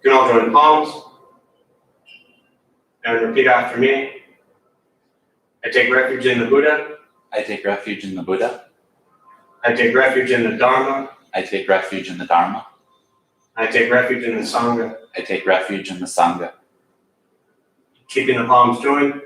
You can all join palms and repeat after me. I take refuge in the Buddha. I take refuge in the Buddha. I take refuge in the Dharma. I take refuge in the Dharma. I take refuge in the Sangha. I take refuge in the Sangha. Keeping the palms joined.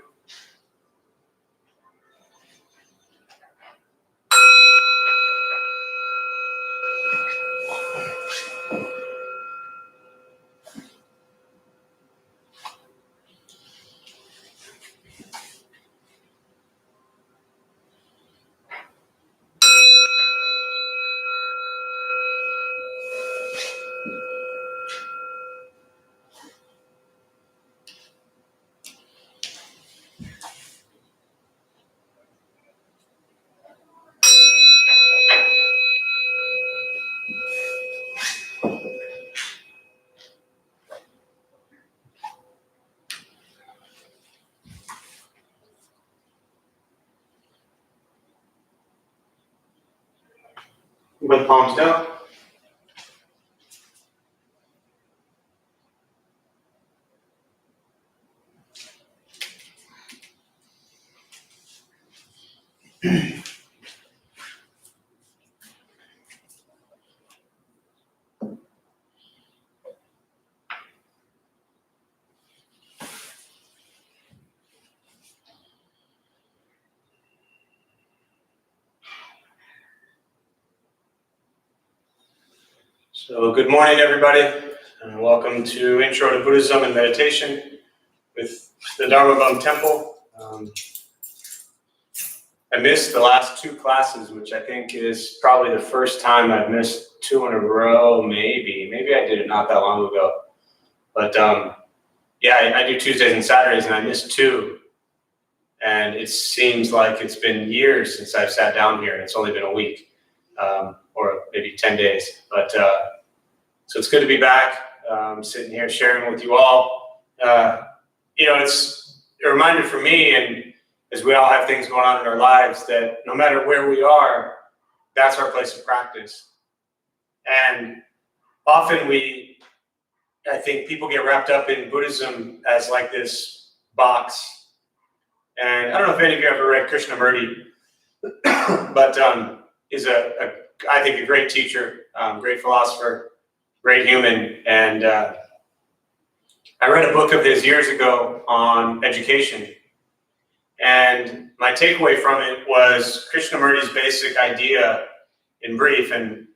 With palms down. So good morning, everybody, and welcome to Intro to Buddhism and Meditation with the Dharma Bum Temple. I missed the last two classes, which I think is probably the first time I've missed two in a row, maybe. Maybe I did it not that long ago. But yeah, I do Tuesdays and Saturdays, and I missed two. And it seems like it's been years since I've sat down here, and it's only been a week. Or maybe 10 days. But so it's good to be back, sitting here sharing with you all. It's a reminder for me, and as we all have things going on in our lives, that no matter where we are, that's our place of practice. And often I think people get wrapped up in Buddhism as like this box. And I don't know if any of you ever read Krishnamurti, but is I think a great teacher, great philosopher, great human. And I read a book of his years ago on education. And my takeaway from it was Krishnamurti's basic idea in brief, and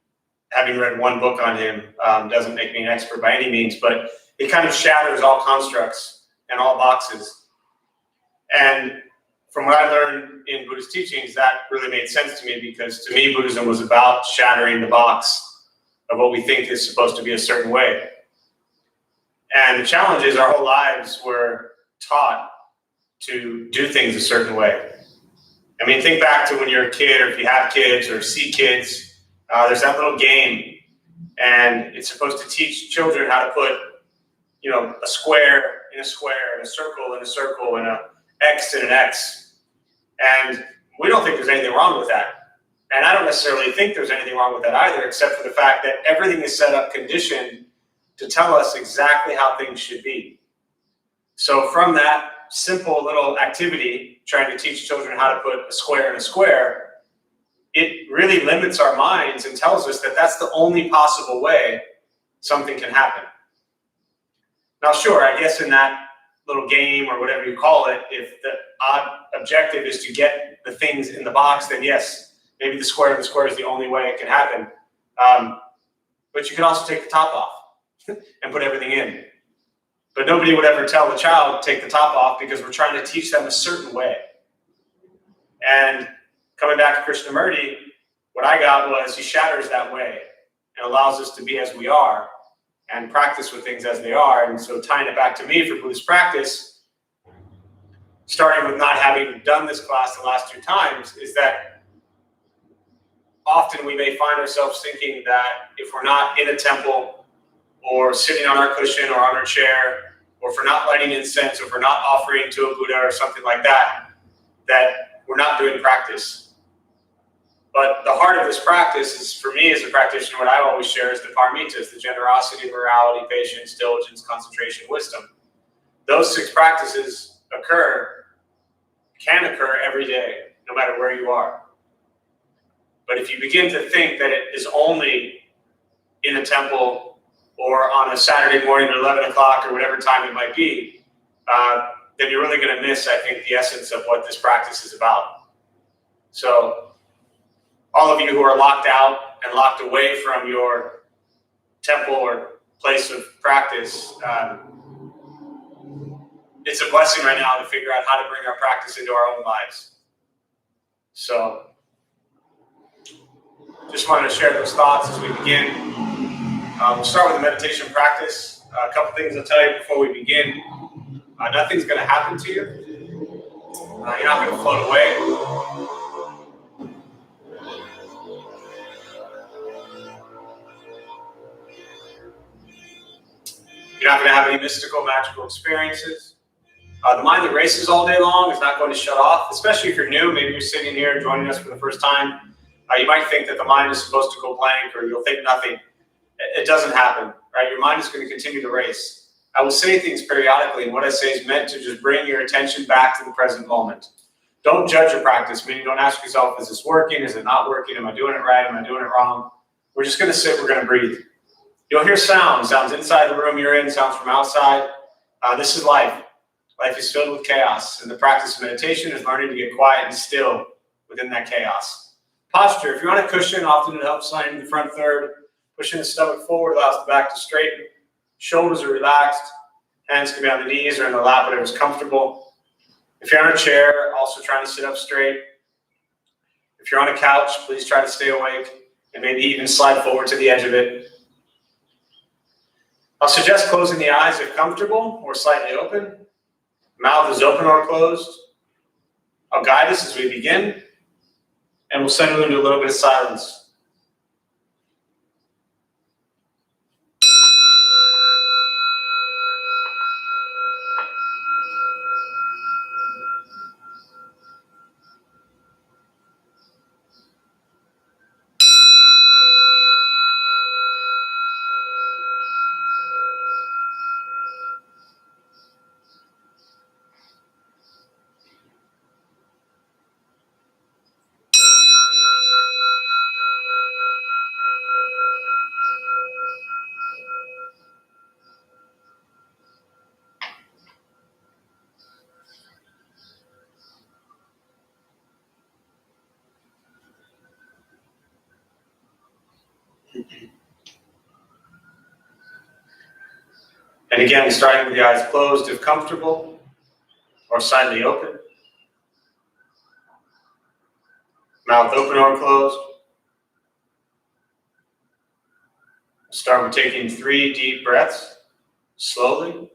having read one book on him doesn't make me an expert by any means, but it kind of shatters all constructs and all boxes. And from what I learned in Buddhist teachings, that really made sense to me, because to me, Buddhism was about shattering the box of what we think is supposed to be a certain way. And the challenge is our whole lives we're taught to do things a certain way. I mean, think back to when you're a kid, or if you have kids or see kids, there's that little game, and it's supposed to teach children how to put, a square in a square, and a circle in a circle, and a X in an X. And we don't think there's anything wrong with that. And I don't necessarily think there's anything wrong with that either, except for the fact that everything is set up conditioned to tell us exactly how things should be. So from that simple little activity, trying to teach children how to put a square in a square, it really limits our minds and tells us that that's the only possible way something can happen. Now, sure, I guess in that little game, or whatever you call it, if the odd objective is to get the things in the box, then yes, maybe the square in the square is the only way it can happen. But you can also take the top off and put everything in. But nobody would ever tell the child, take the top off, because we're trying to teach them a certain way. And coming back to Krishnamurti, what I got was he shatters that way and allows us to be as we are and practice with things as they are. And so tying it back to me for Buddhist practice, starting with not having done this class the last two times, is that often we may find ourselves thinking that if we're not in a temple, or sitting on our cushion or on our chair, or if we're not lighting incense, or if we're not offering to a Buddha or something like that, that we're not doing practice. But the heart of this practice is, for me as a practitioner, what I always share is the paramitas, the generosity, morality, patience, diligence, concentration, wisdom. Those 6 practices can occur every day, no matter where you are. But if you begin to think that it is only in a temple or on a Saturday morning at 11 o'clock or whatever time it might be, then you're really going to miss, I think, the essence of what this practice is about. So all of you who are locked out and locked away from your temple or place of practice, it's a blessing right now to figure out how to bring our practice into our own lives. So just wanted to share those thoughts as we begin. We'll start with the meditation practice. A couple things I'll tell you before we begin. Nothing's going to happen to you. You're not going to float away. You're not going to have any mystical, magical experiences. The mind that races all day long is not going to shut off, especially if you're new. Maybe you're sitting here joining us for the first time. You might think that the mind is supposed to go blank or you'll think nothing. It doesn't happen, right? Your mind is going to continue to race. I will say things periodically, and what I say is meant to just bring your attention back to the present moment. Don't judge your practice, meaning don't ask yourself, is this working? Is it not working? Am I doing it right? Am I doing it wrong? We're just going to sit, we're going to breathe. You'll hear sounds inside the room you're in, sounds from outside. This is life. Life is filled with chaos, and the practice of meditation is learning to get quiet and still within that chaos. Posture, if you're on a cushion, often it helps lighten the front third. Pushing the stomach forward allows the back to straighten. Shoulders are relaxed. Hands can be on the knees or in the lap, whatever's comfortable. If you're on a chair, also trying to sit up straight. If you're on a couch, please try to stay awake and maybe even slide forward to the edge of it. I'll suggest closing the eyes if comfortable or slightly open. Mouth is open or closed. I'll guide us as we begin, and we'll settle into a little bit of silence. And again, starting with the eyes closed if comfortable, or slightly open. Mouth open or closed. Start with taking 3 deep breaths, slowly.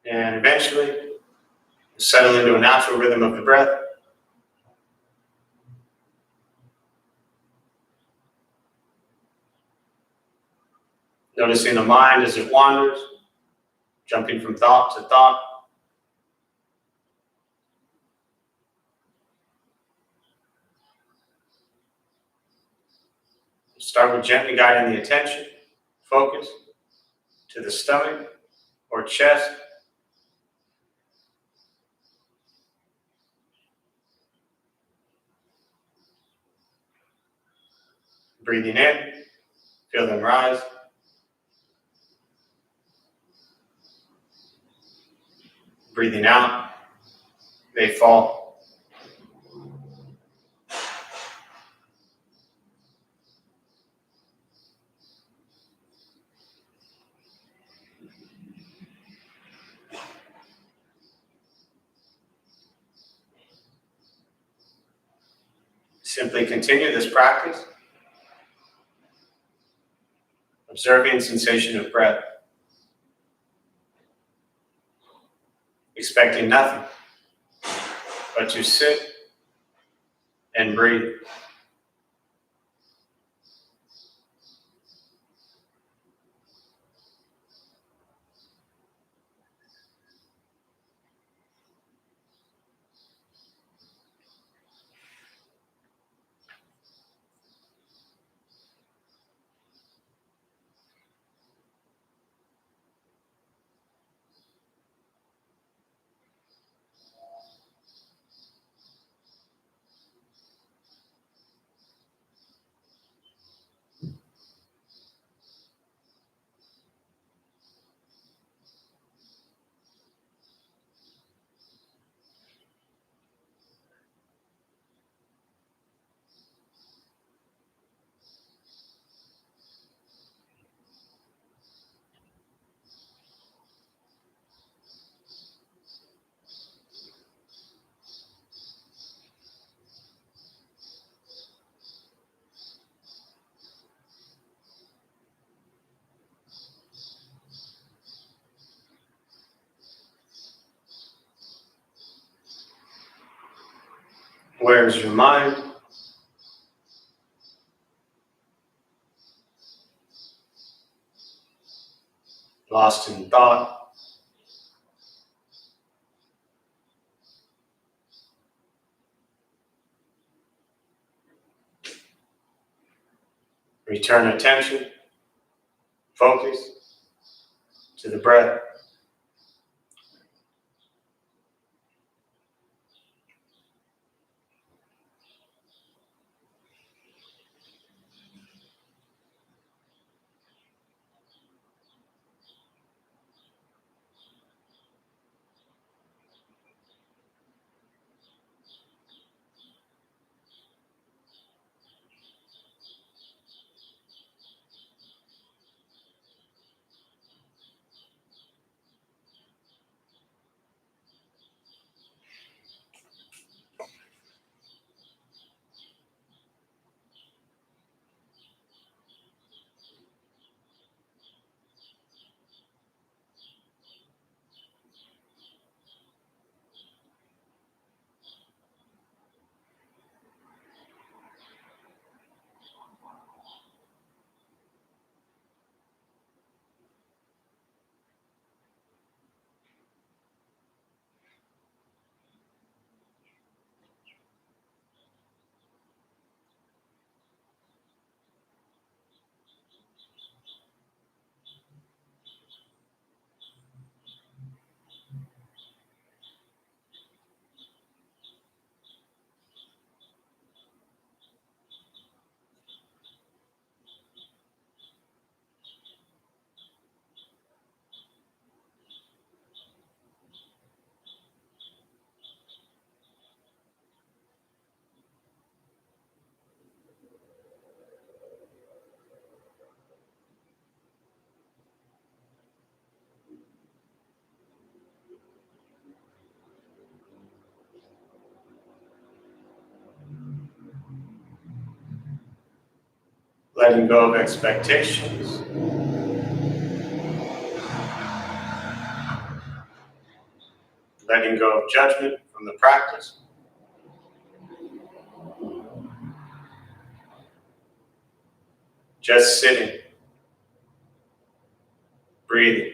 And eventually, settle into a natural rhythm of the breath. Noticing the mind as it wanders, jumping from thought to thought. Start with gently guiding the attention, focus, to the stomach or chest. Breathing in, feel them rise. Breathing out, they fall. Simply continue this practice, observing sensation of breath, expecting nothing but to sit and breathe. Where is your mind? Lost in thought? Return attention, focus to the breath. Letting go of expectations. Letting go of judgment from the practice. Just sitting, breathing.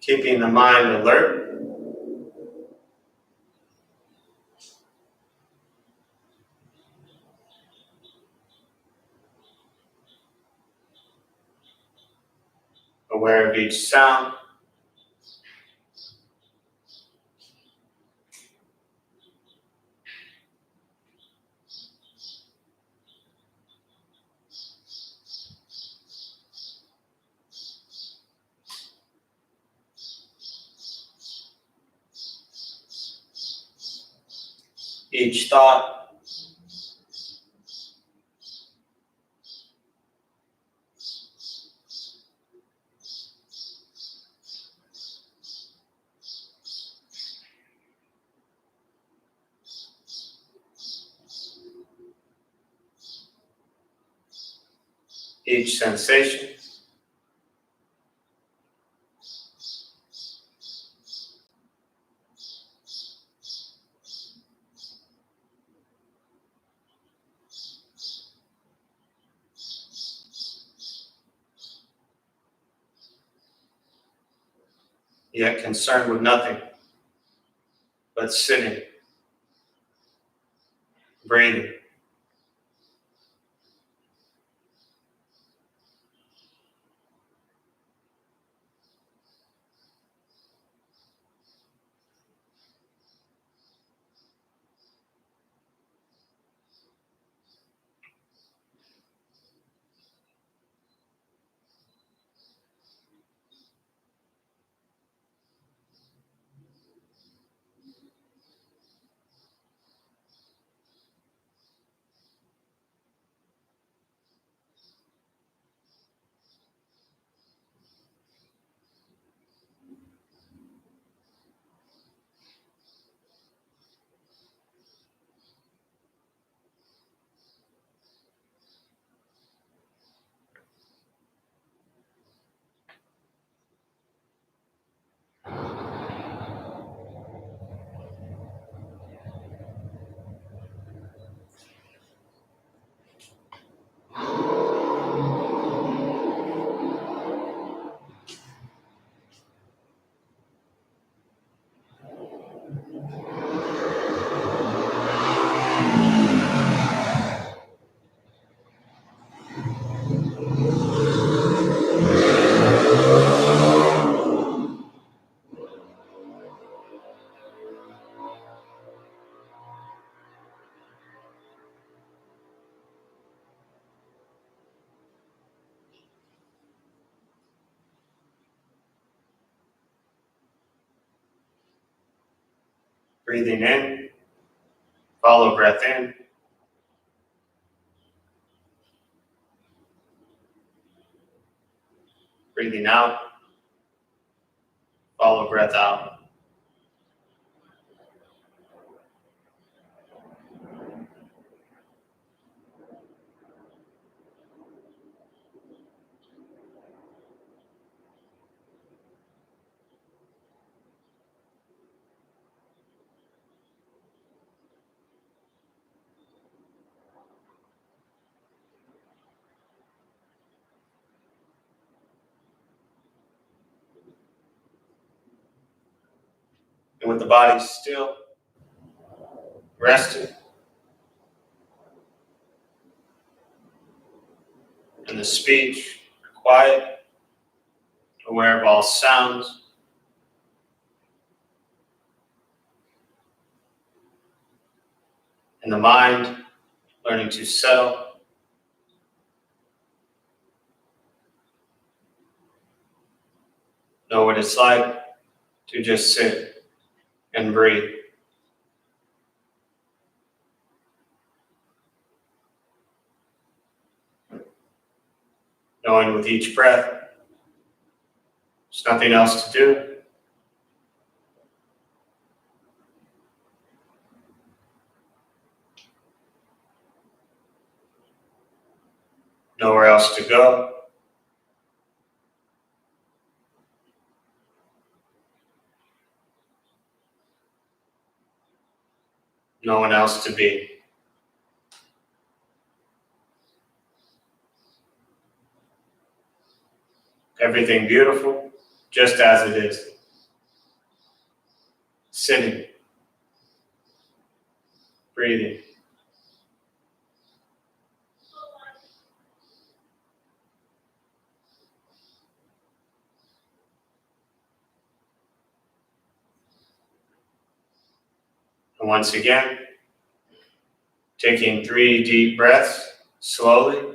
keeping the mind alert. Aware of each sound. Each thought. Each sensation. Yet concerned with nothing but sitting, breathing. Breathing in, follow breath in. Breathing out, follow breath out. And with the body still, rested, and the speech quiet, aware of all sounds, and the mind learning to settle, know what it's like to just sit and breathe. Knowing with each breath, there's nothing else to do. Nowhere else to go. No one else to be. Everything beautiful, just as it is. sitting, breathing. And once again, taking 3 deep breaths slowly.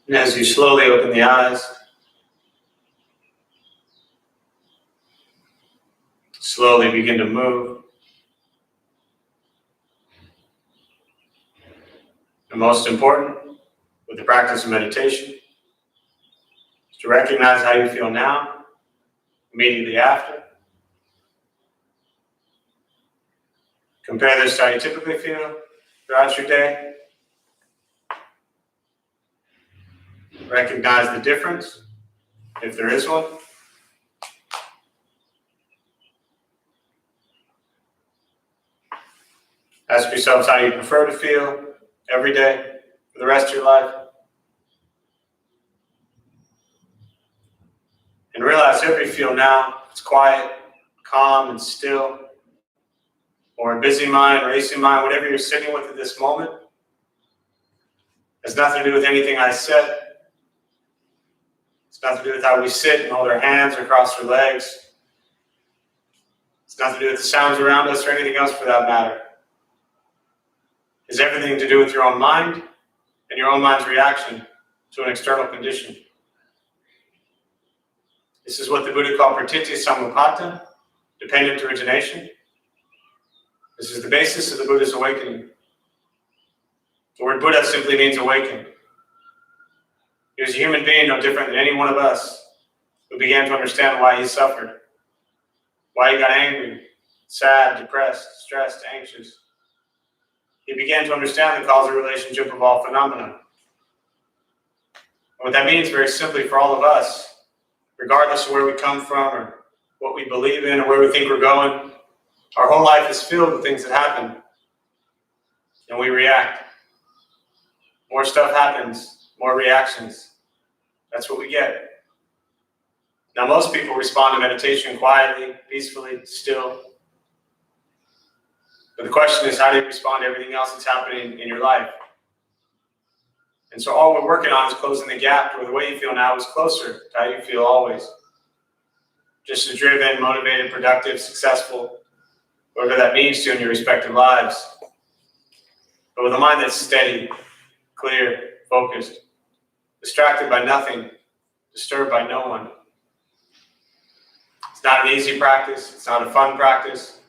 And as you slowly open the eyes, slowly begin to move. And most important, with the practice of meditation, is to recognize how you feel now, immediately after. Compare this to how you typically feel throughout your day. Recognize the difference, if there is one. Ask yourselves how you prefer to feel every day for the rest of your life. And realize however you feel now, it's quiet, calm, and still, or a busy mind, racing mind, whatever you're sitting with at this moment, has nothing to do with anything I said. It's nothing to do with how we sit and hold our hands or cross our legs. It's nothing to do with the sounds around us or anything else for that matter. It's everything to do with your own mind and your own mind's reaction to an external condition. This is what the Buddha called pratitya samuppada, dependent origination. This is the basis of the Buddha's awakening. The word Buddha simply means awaken. He was a human being no different than any one of us who began to understand why he suffered, why he got angry, sad, depressed, stressed, anxious. He began to understand the causal relationship of all phenomena. And what that means very simply for all of us, regardless of where we come from or what we believe in or where we think we're going, our whole life is filled with things that happen and we react. More stuff happens, more reactions. That's what we get. Now, most people respond to meditation quietly, peacefully, still. But the question is, how do you respond to everything else that's happening in your life? And so all we're working on is closing the gap where the way you feel now is closer to how you feel always. Just as driven, motivated, productive, successful, whatever that means to you in your respective lives. But with a mind that's steady, clear, focused, distracted by nothing, disturbed by no one. It's not an easy practice. It's not a fun practice.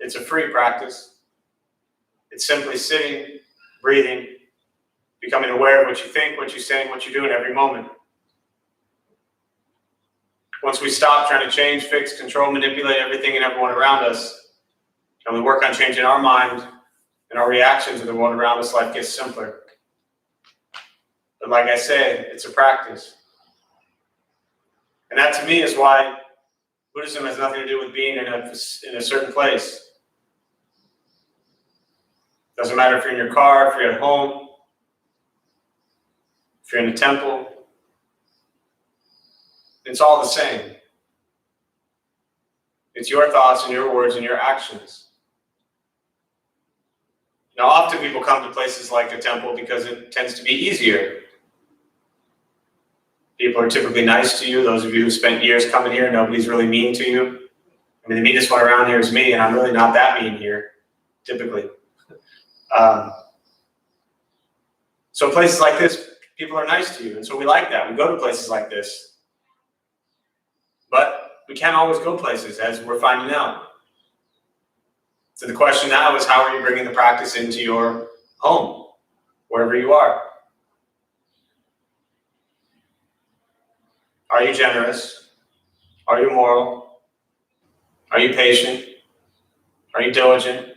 It's a free practice. It's simply sitting, breathing, becoming aware of what you think, what you say, and what you do in every moment. Once we stop trying to change, fix, control, manipulate everything and everyone around us, and we work on changing our mind and our reaction to the world around us, life gets simpler. But like I say, it's a practice. And that to me is why Buddhism has nothing to do with being in a certain place. Doesn't matter if you're in your car, if you're at home, if you're in a temple. It's all the same. It's your thoughts and your words and your actions. Now, often people come to places like a temple because it tends to be easier. People are typically nice to you. Those of you who spent years coming here, nobody's really mean to you. I mean, the meanest one around here is me, and I'm really not that mean here, typically. So places like this, people are nice to you, and so we like that. We go to places like this. But we can't always go places, as we're finding out. So the question now is, how are you bringing the practice into your home, wherever you are? Are you generous? Are you moral? Are you patient? Are you diligent?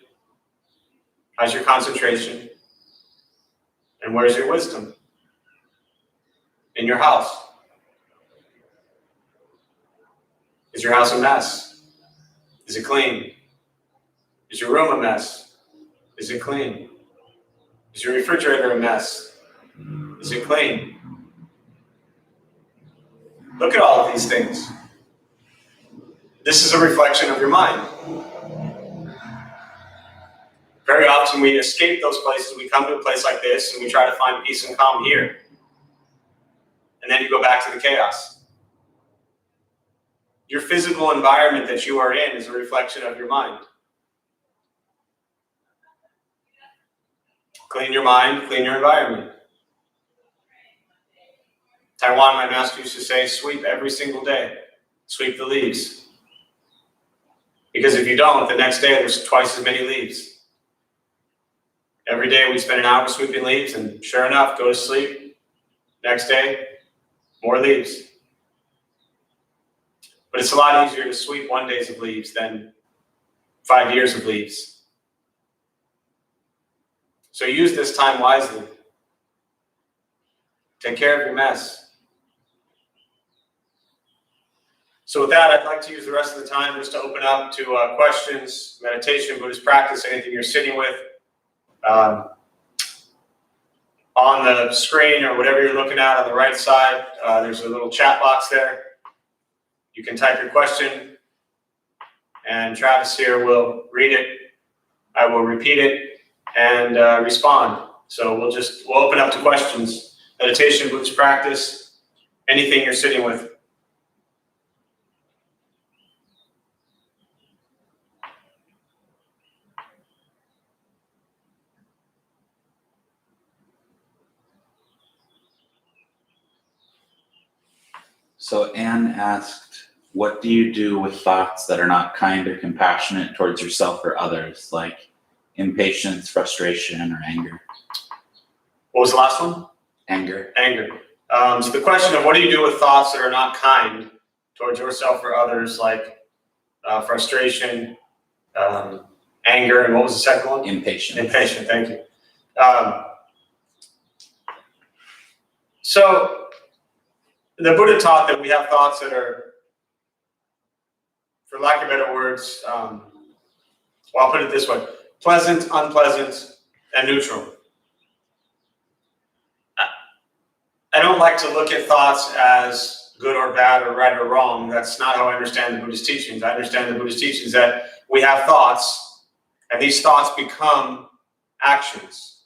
How's your concentration? And where's your wisdom? In your house. Is your house a mess? Is it clean? Is your room a mess? Is it clean? Is your refrigerator a mess? Is it clean? Look at all of these things. This is a reflection of your mind. Very often we escape those places. We come to a place like this and we try to find peace and calm here. And then you go back to the chaos. Your physical environment that you are in is a reflection of your mind. Clean your mind, clean your environment. Taiwan, my master used to say, sweep every single day. Sweep the leaves. Because if you don't, the next day there's twice as many leaves. Every day we spend an hour sweeping leaves, and sure enough, go to sleep. Next day, more leaves. But it's a lot easier to sweep 1 day of leaves than 5 years of leaves. So use this time wisely. Take care of your mess. So with that, I'd like to use the rest of the time just to open up to questions, meditation, Buddhist practice, anything you're sitting with. On the screen or whatever you're looking at on the right side, there's a little chat box there. You can type your question, and Travis here will read it. I will repeat it and respond. So we'll open up to questions. Meditation, Buddhist practice, anything you're sitting with. So Anne asked, what do you do with thoughts that are not kind or compassionate towards yourself or others, like impatience, frustration, or anger? What was the last one? Anger. Anger. So the question of what do you do with thoughts that are not kind towards yourself or others, like frustration, anger, and what was the second one? Impatience. Impatient, thank you. So the Buddha taught that we have thoughts that are, for lack of better words, well, I'll put it this way: pleasant, unpleasant, and neutral. I don't like to look at thoughts as good or bad or right or wrong. That's not how I understand the Buddhist teachings. I understand the Buddhist teachings that we have thoughts, and these thoughts become actions,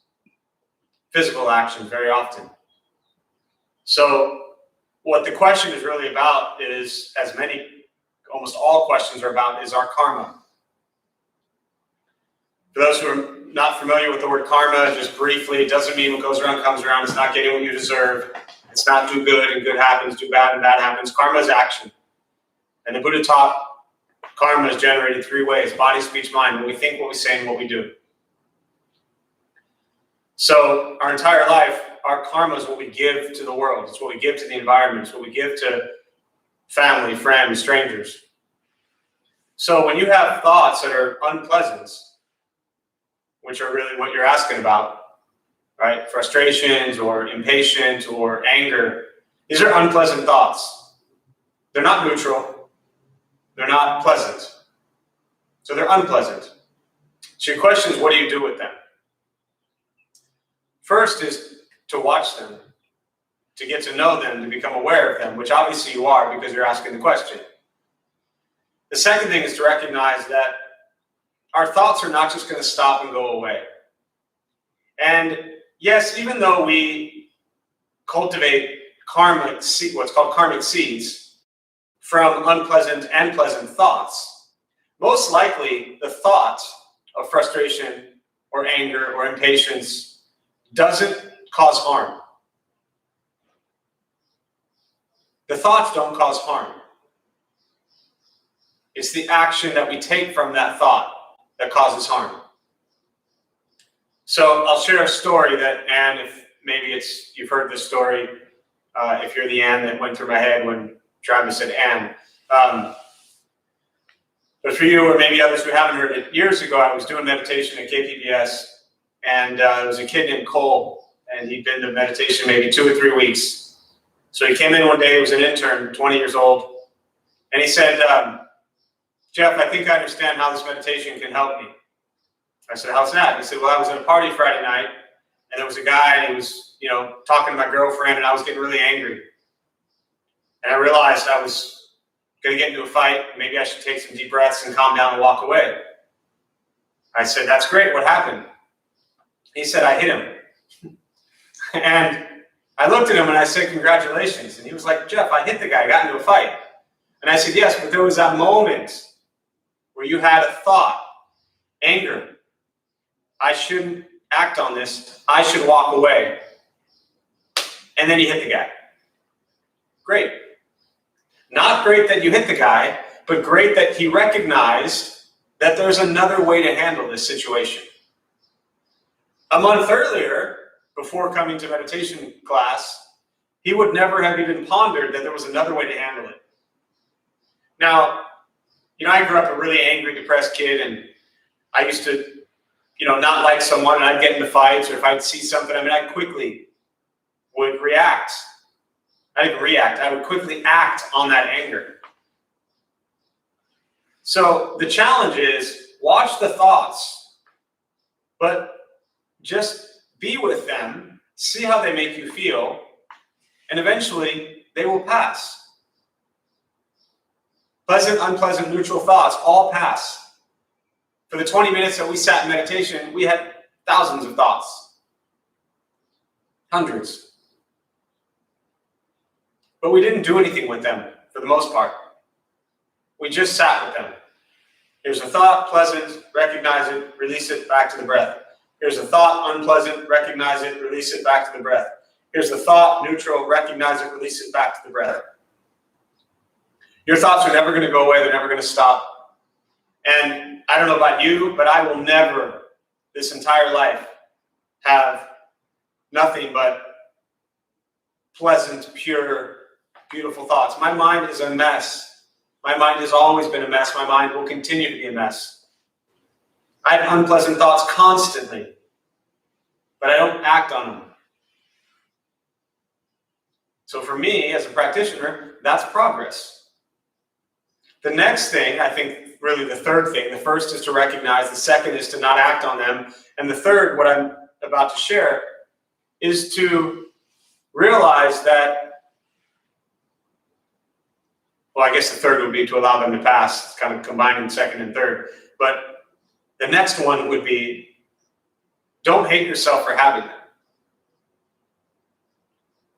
physical actions very often. So what the question is really about is, as almost all questions are about, is our karma. For those who are not familiar with the word karma, just briefly, it doesn't mean what goes around comes around. It's not getting what you deserve. It's not do good and good happens, do bad and bad happens. Karma is action. And the Buddha taught karma is generated 3 ways: body, speech, mind. What we think, what we say, and what we do. So our entire life, our karma is what we give to the world. It's what we give to the environment. It's what we give to family, friends, strangers. So when you have thoughts that are unpleasant, which are really what you're asking about, right? Frustrations or impatience or anger, these are unpleasant thoughts. They're not neutral. They're not pleasant. So they're unpleasant. So your question is, what do you do with them? First is to watch them, to get to know them, to become aware of them, which obviously you are because you're asking the question. The second thing is to recognize that our thoughts are not just going to stop and go away. And yes, even though we cultivate what's called karmic seeds from unpleasant and pleasant thoughts, most likely the thought of frustration or anger or impatience doesn't cause harm. The thoughts don't cause harm. It's the action that we take from that thought that causes harm. So I'll share a story that Anne, if maybe you've heard this story, if you're the Anne that went through my head when Travis said Anne. But for you or maybe others who haven't heard it, years ago I was doing meditation at KPBS, and there was a kid named Cole, and he'd been to meditation maybe 2 or 3 weeks. So he came in one day, he was an intern, 20 years old, and he said, Jeff, I think I understand how this meditation can help me. I said, how's that? He said, well, I was at a party Friday night, and there was a guy, and he was, talking to my girlfriend, and I was getting really angry. And I realized I was going to get into a fight. Maybe I should take some deep breaths and calm down and walk away. I said, that's great. What happened? He said, I hit him. And I looked at him and I said, congratulations. And he was like, Jeff, I hit the guy. I got into a fight. And I said, yes, but there was that moment where you had a thought, anger. I shouldn't act on this. I should walk away. And then you hit the guy. Great. Not great that you hit the guy, but great that he recognized that there's another way to handle this situation. A month earlier, before coming to meditation class, he would never have even pondered that there was another way to handle it. Now, I grew up a really angry, depressed kid, and I used to, not like someone, and I'd get into fights, or if I'd see something, I quickly would react. I would quickly act on that anger. So the challenge is, watch the thoughts, but just be with them, see how they make you feel, and eventually they will pass. Pleasant, unpleasant, neutral thoughts all pass. For the 20 minutes that we sat in meditation, we had thousands of thoughts. Hundreds. But we didn't do anything with them, for the most part. We just sat with them. Here's a thought, pleasant, recognize it, release it, back to the breath. Here's a thought, unpleasant, recognize it, release it, back to the breath. Here's the thought, neutral, recognize it, release it, back to the breath. Your thoughts are never going to go away. They're never going to stop. And I don't know about you, but I will never, this entire life, have nothing but pleasant, pure, beautiful thoughts. My mind is a mess. My mind has always been a mess. My mind will continue to be a mess. I have unpleasant thoughts constantly, but I don't act on them. So for me, as a practitioner, that's progress. The next thing, I think, really the third thing, the first is to recognize, the second is to not act on them, and the third, what I'm about to share, is to realize that, well, I guess the third would be to allow them to pass. It's kind of combining second and third. But the next one would be, don't hate yourself for having them.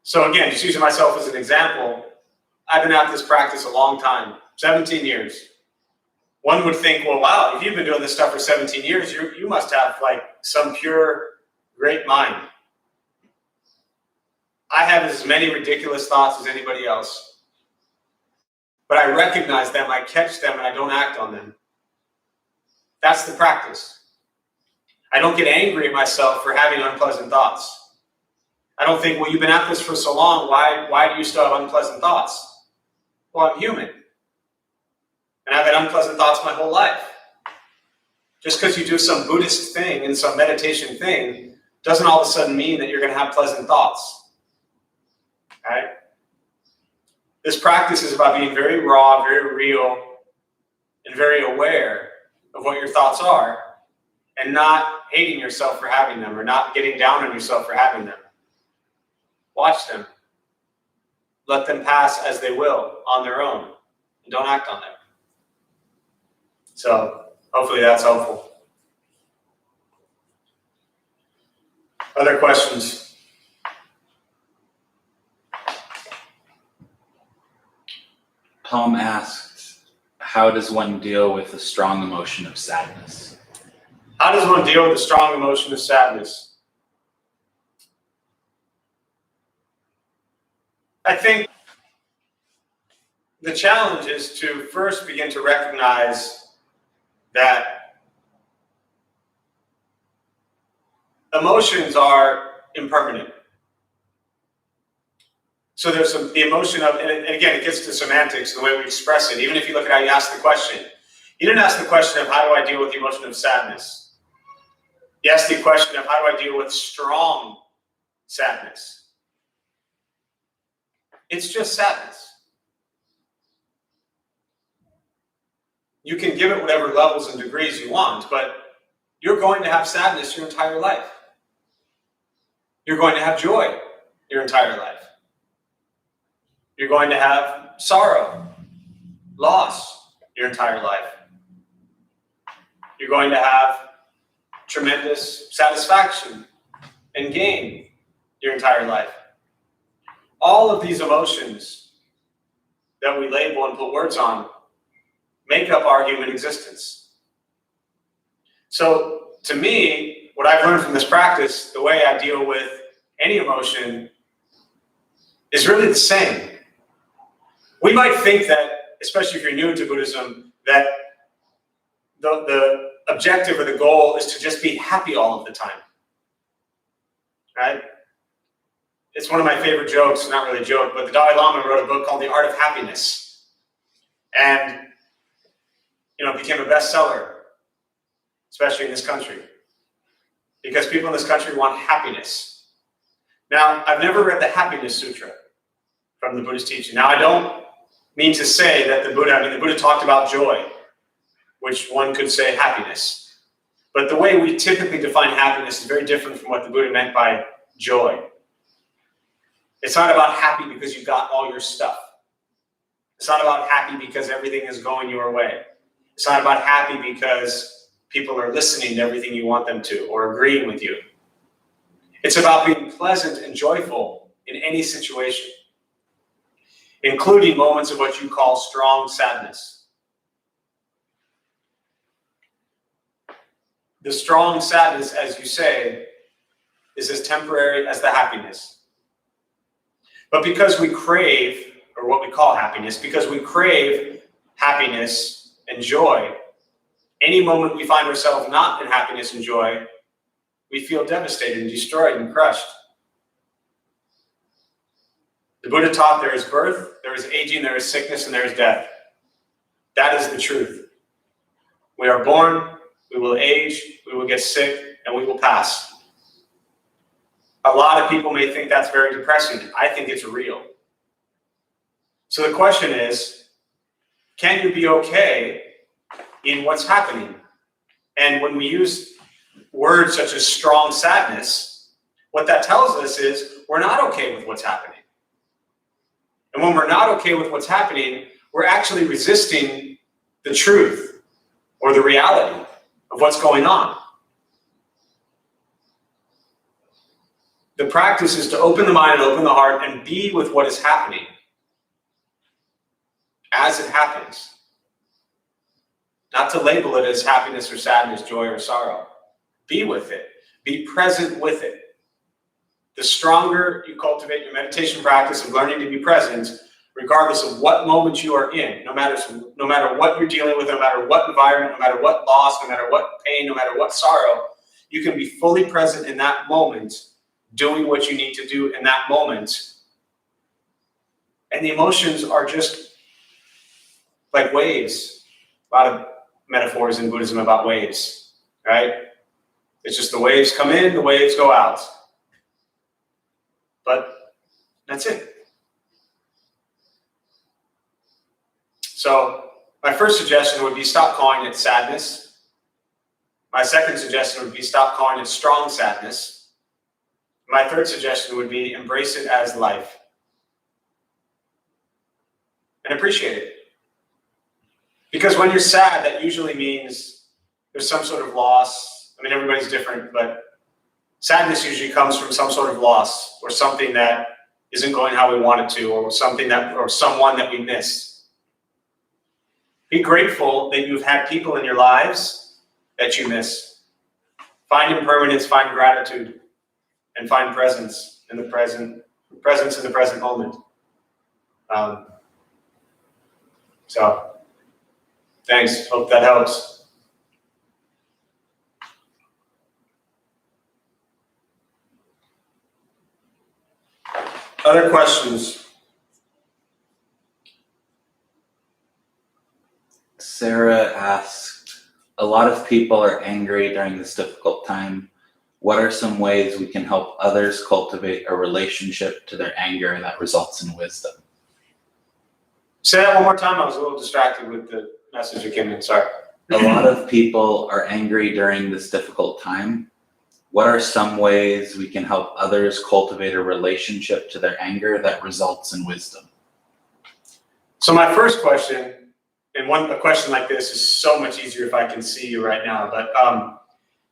So again, just using myself as an example, I've been at this practice a long time, 17 years. One would think, well, wow, if you've been doing this stuff for 17 years, you must have like some pure, great mind. I have as many ridiculous thoughts as anybody else. But I recognize them, I catch them, and I don't act on them. That's the practice. I don't get angry at myself for having unpleasant thoughts. I don't think, well, you've been at this for so long, why do you still have unpleasant thoughts? Well, I'm human. And I've had unpleasant thoughts my whole life. Just because you do some Buddhist thing and some meditation thing doesn't all of a sudden mean that you're going to have pleasant thoughts. Right? This practice is about being very raw, very real, and very aware of what your thoughts are, and not hating yourself for having them or not getting down on yourself for having them. Watch them. Let them pass as they will on their own, and don't act on them. So hopefully that's helpful. Other questions? Tom asked, how does one deal with the strong emotion of sadness? How does one deal with the strong emotion of sadness? I think the challenge is to first begin to recognize that emotions are impermanent. So there's the emotion of, and again, it gets to semantics, the way we express it. Even if you look at how you ask the question, you didn't ask the question of how do I deal with the emotion of sadness. You asked the question of how do I deal with strong sadness. It's just sadness. You can give it whatever levels and degrees you want, but you're going to have sadness your entire life. You're going to have joy your entire life. You're going to have sorrow, loss your entire life. You're going to have tremendous satisfaction and gain your entire life. All of these emotions that we label and put words on make up our human existence. So to me, what I've learned from this practice, the way I deal with any emotion is really the same. We might think that, especially if you're new to Buddhism, that the objective or the goal is to just be happy all of the time, right? It's one of my favorite jokes, not really a joke, but the Dalai Lama wrote a book called The Art of Happiness. And, it became a bestseller, especially in this country, because people in this country want happiness. Now, I've never read the Happiness Sutra from the Buddhist teaching. Now, I don't mean to say that the Buddha talked about joy, which one could say happiness. But the way we typically define happiness is very different from what the Buddha meant by joy. It's not about happy because you got all your stuff. It's not about happy because everything is going your way. It's not about happy because people are listening to everything you want them to or agreeing with you. It's about being pleasant and joyful in any situation, including moments of what you call strong sadness. The strong sadness, as you say, is as temporary as the happiness. But because we crave, or what we call happiness, because we crave happiness and joy, any moment we find ourselves not in happiness and joy, we feel devastated and destroyed and crushed. The Buddha taught there is birth, there is aging, there is sickness, and there is death. That is the truth. We are born, we will age, we will get sick, and we will pass. A lot of people may think that's very depressing. I think it's real. So the question is, can you be okay in what's happening? And when we use words such as strong sadness, what that tells us is we're not okay with what's happening. And when we're not okay with what's happening, we're actually resisting the truth or the reality of what's going on. The practice is to open the mind and open the heart and be with what is happening as it happens. Not to label it as happiness or sadness, joy or sorrow. Be with it. Be present with it. The stronger you cultivate your meditation practice of learning to be present, regardless of what moment you are in, no matter what you're dealing with, no matter what environment, no matter what loss, no matter what pain, no matter what sorrow, you can be fully present in that moment, doing what you need to do in that moment. And the emotions are just like waves. A lot of metaphors in Buddhism about waves, right? It's just the waves come in, the waves go out. But that's it. So my first suggestion would be stop calling it sadness. My second suggestion would be stop calling it strong sadness. My third suggestion would be embrace it as life and appreciate it. Because when you're sad, that usually means there's some sort of loss. I mean, everybody's different, but sadness usually comes from some sort of loss or something that isn't going how we want it to, or someone that we miss. Be grateful that you've had people in your lives that you miss. Find impermanence, find gratitude, and find presence in the present moment. So, thanks. Hope that helps. Other questions? Sarah asked, a lot of people are angry during this difficult time. What are some ways we can help others cultivate a relationship to their anger that results in wisdom? Say that one more time. I was a little distracted with the message that came in. Sorry. A lot of people are angry during this difficult time. What are some ways we can help others cultivate a relationship to their anger that results in wisdom? So my first question, and a question like this is so much easier if I can see you right now, but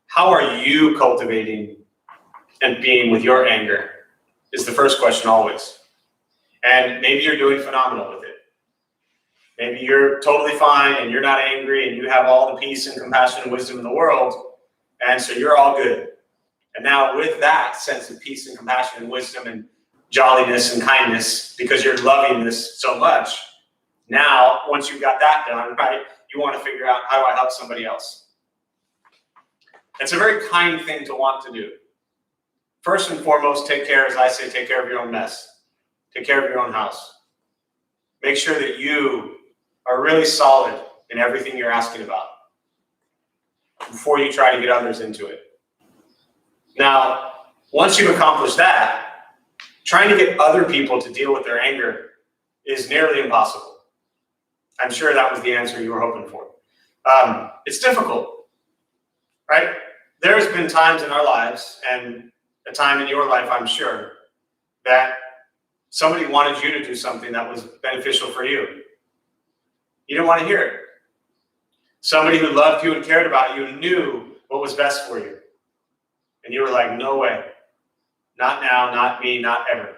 how are you cultivating and being with your anger is the first question always. And maybe you're doing phenomenal with it. Maybe you're totally fine and you're not angry and you have all the peace and compassion and wisdom in the world, and so you're all good. And now with that sense of peace and compassion and wisdom and jolliness and kindness, because you're loving this so much, now, once you've got that done, right, you want to figure out, how do I help somebody else? It's a very kind thing to want to do. First and foremost, take care, as I say, take care of your own mess. Take care of your own house. Make sure that you are really solid in everything you're asking about before you try to get others into it. Now, once you've accomplished that, trying to get other people to deal with their anger is nearly impossible. I'm sure that was the answer you were hoping for. It's difficult, right? There's been times in our lives, and a time in your life, I'm sure, that somebody wanted you to do something that was beneficial for you. You didn't want to hear it. Somebody who loved you and cared about you knew what was best for you. And you were like, no way. Not now, not me, not ever.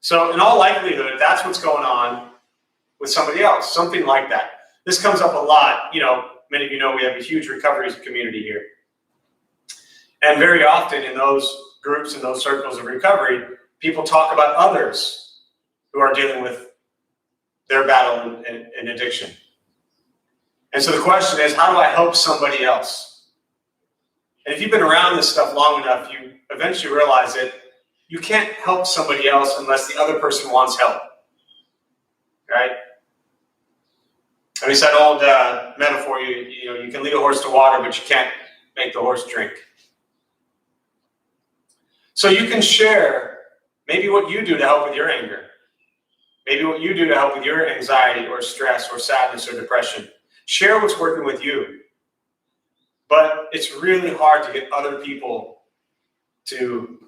So in all likelihood, that's what's going on with somebody else, something like that. This comes up a lot. You know, many of you know we have a huge recovery community here. And very often in those groups, in those circles of recovery, people talk about others who are dealing with their battle and addiction. And so the question is, how do I help somebody else? And if you've been around this stuff long enough, you eventually realize that you can't help somebody else unless the other person wants help, right? I mean, it's that old metaphor, you can lead a horse to water, but you can't make the horse drink. So you can share maybe what you do to help with your anger, maybe what you do to help with your anxiety or stress or sadness or depression. Share what's working with you. But it's really hard to get other people to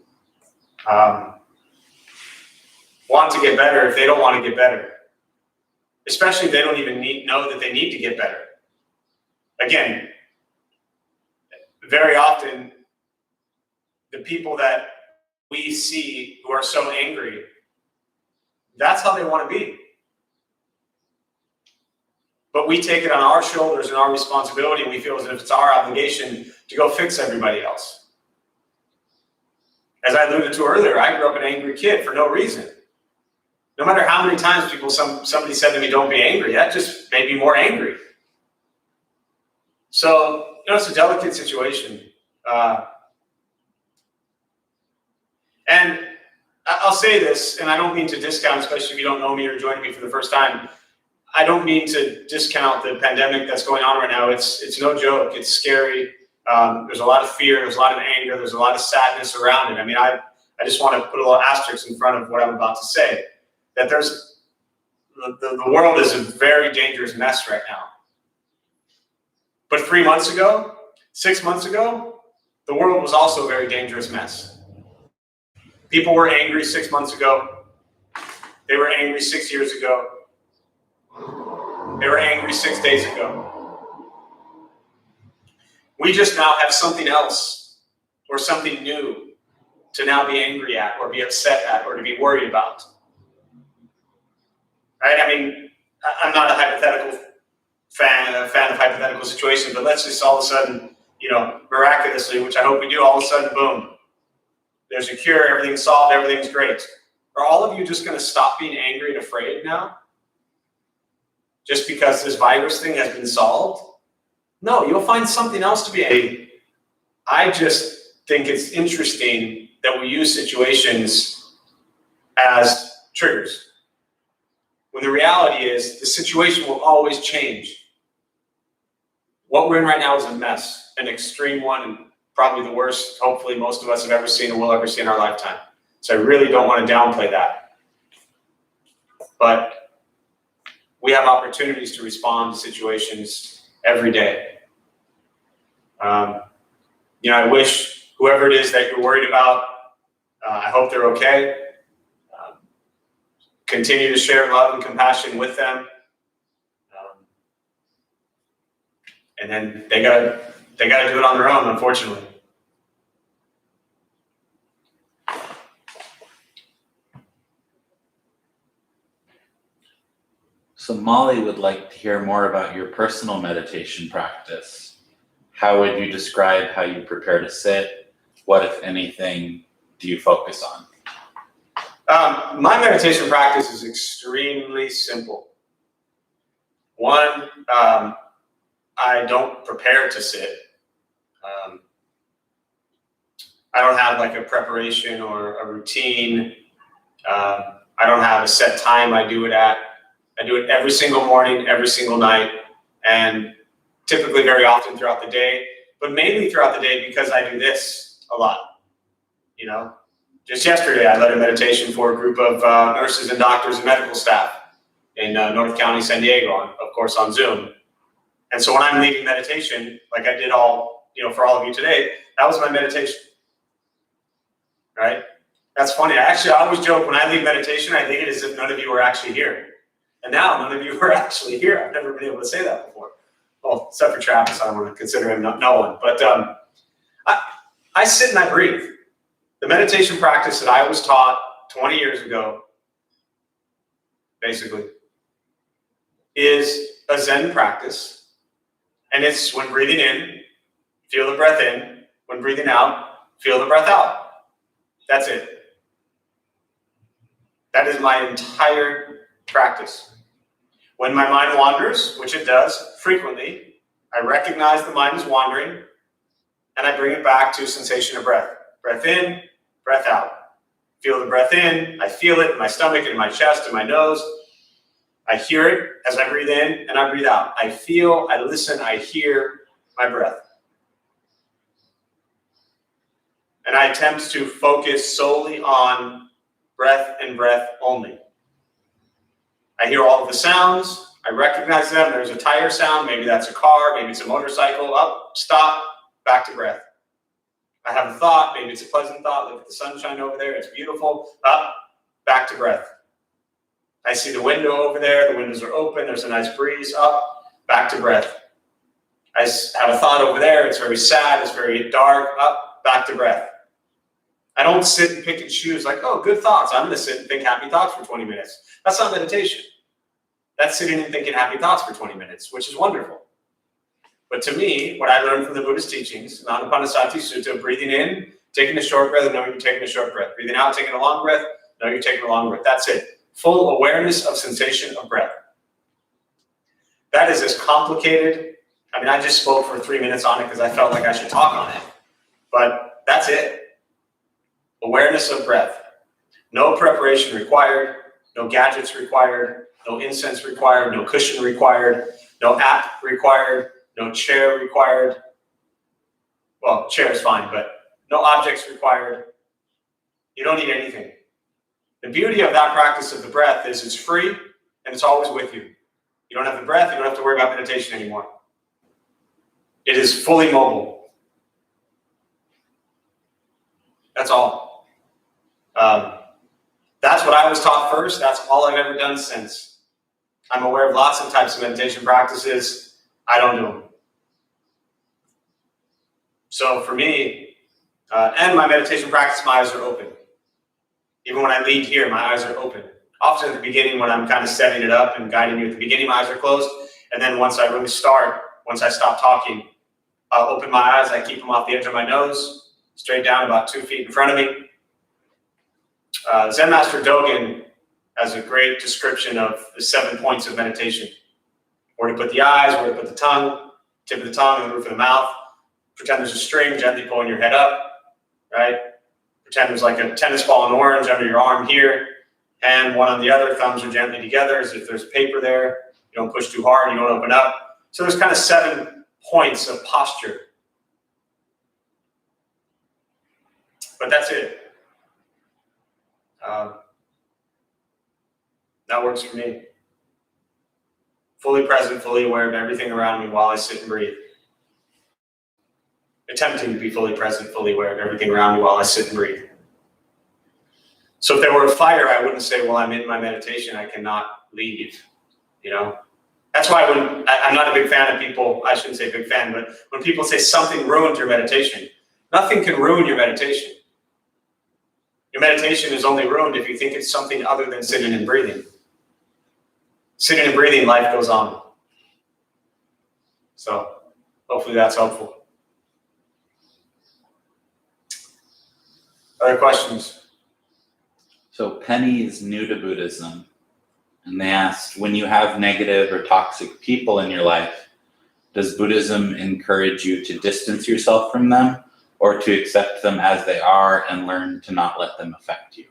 want to get better if they don't want to get better. Especially if they don't even know that they need to get better. Again, very often, the people that we see who are so angry, that's how they want to be. But we take it on our shoulders and our responsibility, and we feel as if it's our obligation to go fix everybody else. As I alluded to earlier, I grew up an angry kid for no reason. No matter how many times somebody said to me, don't be angry, that just made me more angry. So, it's a delicate situation. And I'll say this, and I don't mean to discount, especially if you don't know me or joining me for the first time, I don't mean to discount the pandemic that's going on right now. It's no joke. It's scary. There's a lot of fear. There's a lot of anger. There's a lot of sadness around it. I mean, I just want to put a little asterisk in front of what I'm about to say, that the world is a very dangerous mess right now. But 3 months ago, 6 months ago, the world was also a very dangerous mess. People were angry 6 months ago. They were angry 6 years ago. They were angry 6 days ago. We just now have something else or something new to now be angry at or be upset at or to be worried about. Right? I mean, I'm not a hypothetical fan of hypothetical situations, but let's just all of a sudden, miraculously, which I hope we do, all of a sudden, boom, there's a cure, everything's solved, everything's great. Are all of you just going to stop being angry and afraid now? Just because this virus thing has been solved? No, you'll find something else to be angry. I just think it's interesting that we use situations as triggers, when the reality is the situation will always change. What we're in right now is a mess, an extreme one, and probably the worst, hopefully, most of us have ever seen or will ever see in our lifetime. So I really don't want to downplay that. But we have opportunities to respond to situations every day. I wish whoever it is that you're worried about, I hope they're okay. Continue to share love and compassion with them. And then they gotta do it on their own, unfortunately. So Molly would like to hear more about your personal meditation practice. How would you describe how you prepare to sit? What, if anything, do you focus on? My meditation practice is extremely simple. One, I don't prepare to sit. I don't have like a preparation or a routine. I don't have a set time I do it at. I do it every single morning, every single night, and typically very often throughout the day, but mainly throughout the day because I do this a lot. Just yesterday, I led a meditation for a group of nurses and doctors and medical staff in North County, San Diego, of course, on Zoom. And so when I'm leading meditation, like I did for all of you today, that was my meditation, right? That's funny. I always joke when I lead meditation, I think it as if none of you are actually here. And now none of you are actually here. I've never been able to say that before. Well, except for Travis, I don't want to consider him no one. But I sit and I breathe. The meditation practice that I was taught 20 years ago, basically, is a Zen practice. And it's when breathing in, feel the breath in. When breathing out, feel the breath out. That's it. That is my entire practice. When my mind wanders, which it does frequently, I recognize the mind is wandering, and I bring it back to sensation of breath. Breath in, breath out. Feel the breath in. I feel it in my stomach, in my chest, in my nose. I hear it as I breathe in and I breathe out. I feel, I listen, I hear my breath. And I attempt to focus solely on breath and breath only. I hear all of the sounds. I recognize them. There's a tire sound. Maybe that's a car. Maybe it's a motorcycle. Up, stop, back to breath. I have a thought. Maybe it's a pleasant thought. Look at the sunshine over there. It's beautiful. Up, back to breath. I see the window over there. The windows are open. There's a nice breeze. Up, back to breath. I have a thought over there. It's very sad. It's very dark. Up, back to breath. I don't sit and pick and choose like, oh, good thoughts. I'm going to sit and think happy thoughts for 20 minutes. That's not meditation. That's sitting and thinking happy thoughts for 20 minutes, which is wonderful. But to me, what I learned from the Buddhist teachings, Anapanasati Sutta, breathing in, taking a short breath, and knowing you're taking a short breath. Breathing out, taking a long breath, knowing you're taking a long breath. That's it. Full awareness of sensation of breath. That is as complicated. I mean, I just spoke for 3 minutes on it because I felt like I should talk on it. But that's it. Awareness of breath. No preparation required. No gadgets required. No incense required. No cushion required. No app required. No chair required. Well, chair is fine, but no objects required. You don't need anything. The beauty of that practice of the breath is it's free and it's always with you. You don't have the breath, you don't have to worry about meditation anymore. It is fully mobile. I was taught first, that's all I've ever done since. I'm aware of lots of types of meditation practices. I don't do them. So for me, and my meditation practice, my eyes are open. Even when I lead here, my eyes are open. Often at the beginning, when I'm kind of setting it up and guiding you at the beginning, my eyes are closed. And then once I really start, once I stop talking, I'll open my eyes. I keep them off the edge of my nose, straight down about 2 feet in front of me. Zen Master Dogen has a great description of the 7 points of meditation. Where to put the eyes, where to put the tongue, tip of the tongue, and the roof of the mouth. Pretend there's a string gently pulling your head up, right? Pretend there's like a tennis ball in orange under your arm here, and one on the other, thumbs are gently together as if there's paper there. You don't push too hard, you don't open up. So there's kind of 7 points of posture. But that's it. That works for me. Fully present, fully aware of everything around me while I sit and breathe. Attempting to be fully present, fully aware of everything around me while I sit and breathe. So if there were a fire, I wouldn't say, well, I'm in my meditation, I cannot leave, you know? That's why I'm not a big fan of people, I shouldn't say big fan, but when people say something ruined your meditation, nothing can ruin your meditation. Your meditation is only ruined if you think it's something other than sitting and breathing. Sitting and breathing, life goes on. So hopefully that's helpful. Other questions? So Penny is new to Buddhism, and they asked, when you have negative or toxic people in your life, does Buddhism encourage you to distance yourself from them or to accept them as they are and learn to not let them affect you?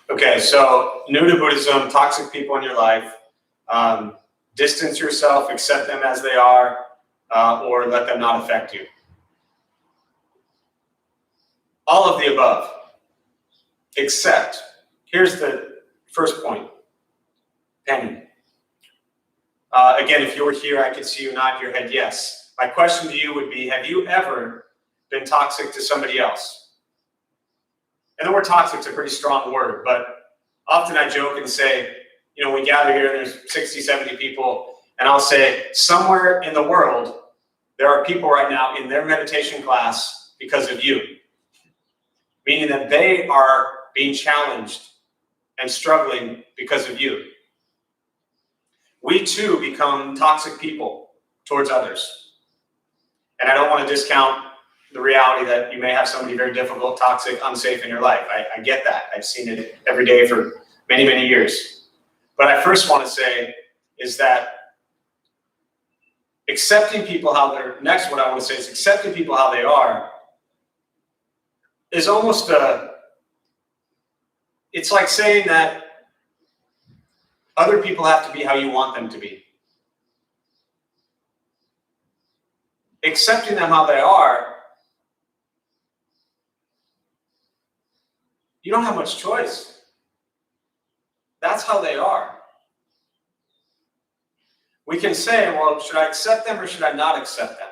Okay, so new to Buddhism, toxic people in your life, distance yourself, accept them as they are, or let them not affect you. All of the above, except, here's the first point, Penny. Again, if you were here, I could see you nod your head yes. My question to you would be, have you ever been toxic to somebody else? And the word toxic is a pretty strong word, but often I joke and say, you know, we gather here and there's 60, 70 people, and I'll say, somewhere in the world, there are people right now in their meditation class because of you. Meaning that they are being challenged and struggling because of you. We too become toxic people towards others. And I don't want to discount the reality that you may have somebody very difficult, toxic, unsafe in your life. I get that. I've seen it every day for many, many years. But I first want to say is that accepting people how they're, next what I want to say is accepting people how they are is almost it's like saying that other people have to be how you want them to be. Accepting them how they are, you don't have much choice. That's how they are. We can say, well, should I accept them or should I not accept them?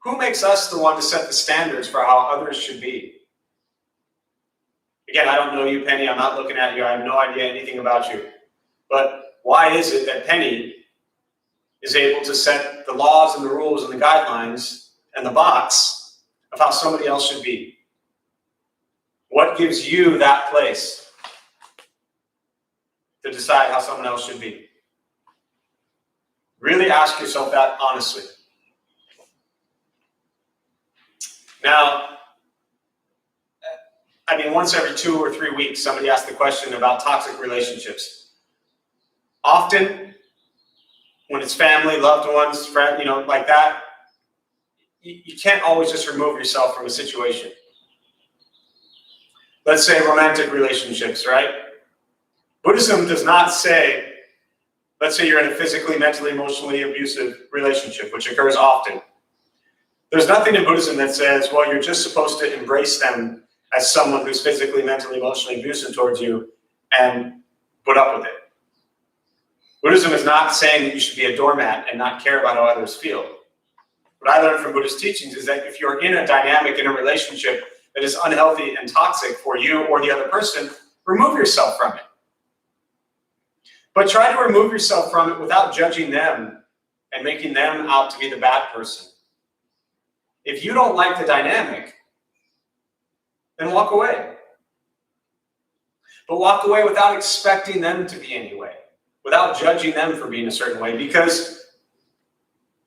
Who makes us the one to set the standards for how others should be? Again, I don't know you, Penny. I'm not looking at you. I have no idea anything about you. But why is it that Penny is able to set the laws and the rules and the guidelines and the box of how somebody else should be? What gives you that place to decide how someone else should be? Really ask yourself that honestly. Now, I mean, once every 2 or 3 weeks, somebody asks the question about toxic relationships. Often, when it's family, loved ones, friend, you know, like that, you can't always just remove yourself from a situation. Let's say romantic relationships, right? Buddhism does not say, let's say you're in a physically, mentally, emotionally abusive relationship, which occurs often. There's nothing in Buddhism that says, well, you're just supposed to embrace them as someone who's physically, mentally, emotionally abusive towards you and put up with it. Buddhism is not saying that you should be a doormat and not care about how others feel. What I learned from Buddhist teachings is that if you're in a dynamic, in a relationship that is unhealthy and toxic for you or the other person, remove yourself from it. But try to remove yourself from it without judging them and making them out to be the bad person. If you don't like the dynamic, then walk away. But walk away without expecting them to be any way, without judging them for being a certain way, because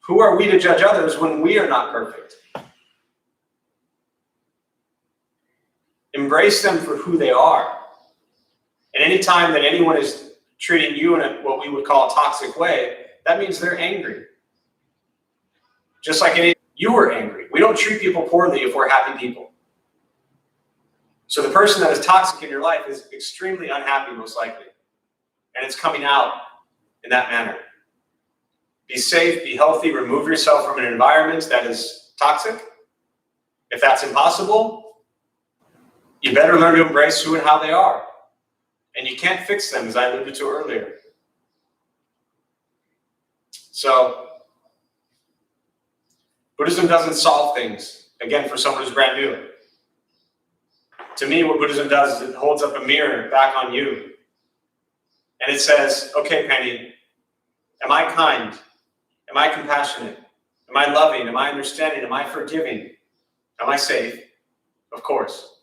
who are we to judge others when we are not perfect? Embrace them for who they are. And any time that anyone is treating you in what we would call a toxic way, that means they're angry. Just like you were angry. We don't treat people poorly if we're happy people. So the person that is toxic in your life is extremely unhappy, most likely. And it's coming out in that manner. Be safe, be healthy, remove yourself from an environment that is toxic. If that's impossible, you better learn to embrace who and how they are. And you can't fix them, as I alluded to earlier. So, Buddhism doesn't solve things, again, for someone who's brand new. To me, what Buddhism does is it holds up a mirror back on you. And it says, okay, Penny, am I kind? Am I compassionate? Am I loving? Am I understanding? Am I forgiving? Am I safe? Of course.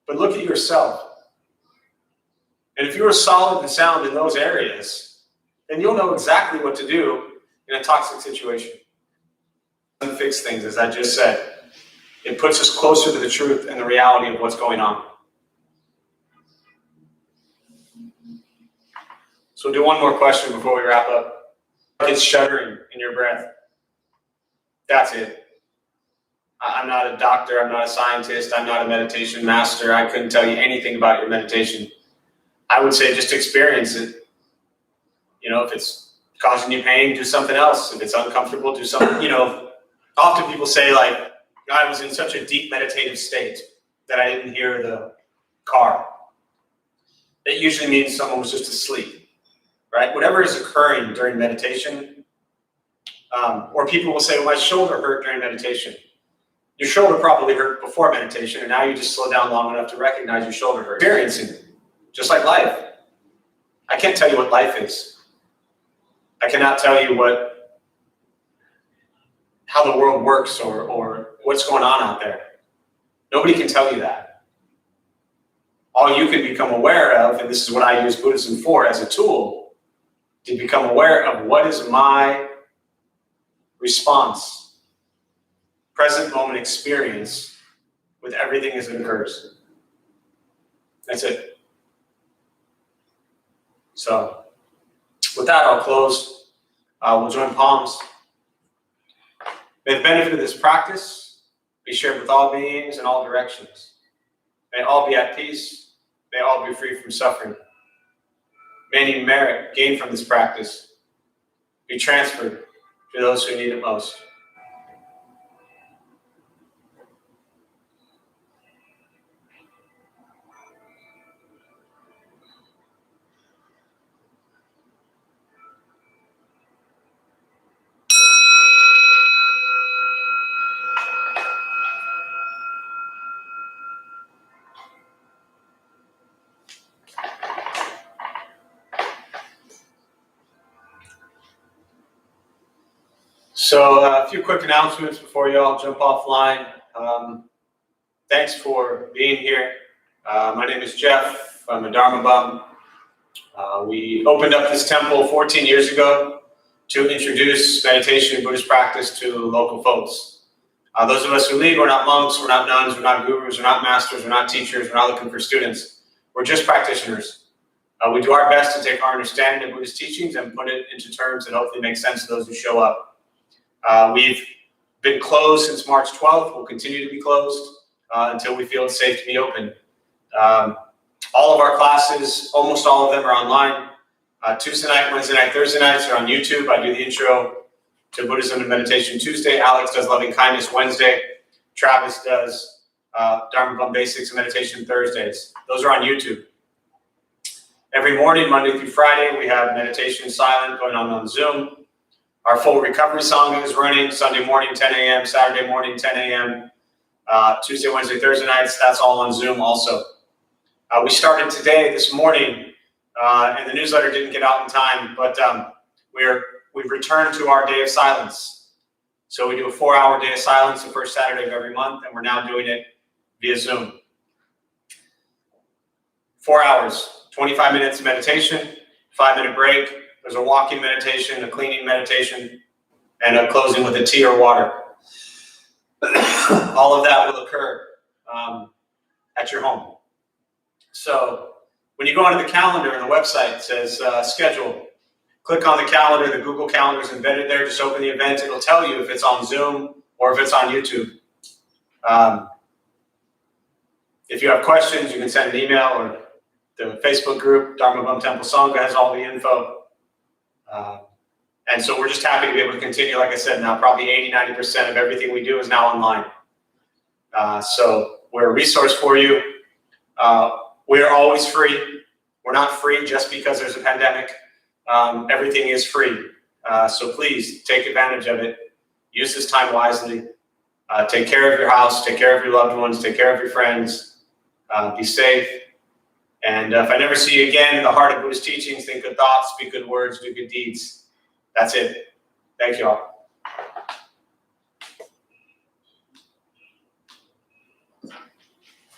But look at yourself. And if you are solid and sound in those areas, then you'll know exactly what to do in a toxic situation. It doesn't fix things, as I just said. It puts us closer to the truth and the reality of what's going on. So we'll do one more question before we wrap up. It's shuddering in your breath. That's it. I'm not a doctor. I'm not a scientist. I'm not a meditation master. I couldn't tell you anything about your meditation. I would say just experience it. You know, if it's causing you pain, do something else. If it's uncomfortable, do something. You know, often people say, like, I was in such a deep meditative state that I didn't hear the car. That usually means someone was just asleep, right? Whatever is occurring during meditation, or people will say, well, my shoulder hurt during meditation. Your shoulder probably hurt before meditation, and now you just slow down long enough to recognize your shoulder hurt. Experiencing it, just like life. I can't tell you what life is. I cannot tell you how the world works or what's going on out there. Nobody can tell you that. All you can become aware of, and this is what I use Buddhism for as a tool, to become aware of what is my response, present moment experience with everything as it occurs. That's it. So with that, I'll close. We'll join palms. May the benefit of this practice be shared with all beings in all directions. May all be at peace. May all be free from suffering. May any merit gained from this practice be transferred to those who need it most. So a few quick announcements before you all jump offline. Thanks for being here. My name is Jeff. I'm a Dharma bum. We opened up this temple 14 years ago to introduce meditation and Buddhist practice to local folks. Those of us who lead, we're not monks, we're not nuns, we're not gurus, we're not masters, we're not teachers, we're not looking for students. We're just practitioners. We do our best to take our understanding of Buddhist teachings and put it into terms that hopefully make sense to those who show up. We've been closed since March 12th. We'll continue to be closed until we feel it's safe to be open. All of our classes, almost all of them are online. Tuesday night, Wednesday night, Thursday nights are on YouTube. I do the intro to Buddhism and Meditation Tuesday. Alex does Loving Kindness Wednesday. Travis does Dharma Bum Basics and Meditation Thursdays. Those are on YouTube. Every morning, Monday through Friday, we have meditation silent going on Zoom. Our full recovery sangha is running Sunday morning, 10 a.m., Saturday morning, 10 a.m., Tuesday, Wednesday, Thursday nights, that's all on Zoom also. We started today, this morning, and the newsletter didn't get out in time, but we've returned to our day of silence. So we do a 4-hour day of silence the first Saturday of every month, and we're now doing it via Zoom. 4 hours, 25 minutes meditation, 5-minute break. There's a walking meditation, a cleaning meditation, and a closing with a tea or water. All of that will occur at your home. So when you go onto the calendar on the website, it says schedule. Click on the calendar, the Google Calendar is embedded there. Just open the event. It'll tell you if it's on Zoom or if it's on YouTube. If you have questions, you can send an email, or the Facebook group, Dharma Bum Temple Sangha, has all the info. And so we're just happy to be able to continue. Like I said, now probably 80-90% of everything we do is now online. So we're a resource for you. We're always free. We're not free just because there's a pandemic. Everything is free. So please take advantage of it. Use this time wisely. Take care of your house. Take care of your loved ones. Take care of your friends. Be safe. And if I never see you again, in the heart of Buddhist teachings, think good thoughts, speak good words, do good deeds. That's it. Thank you all.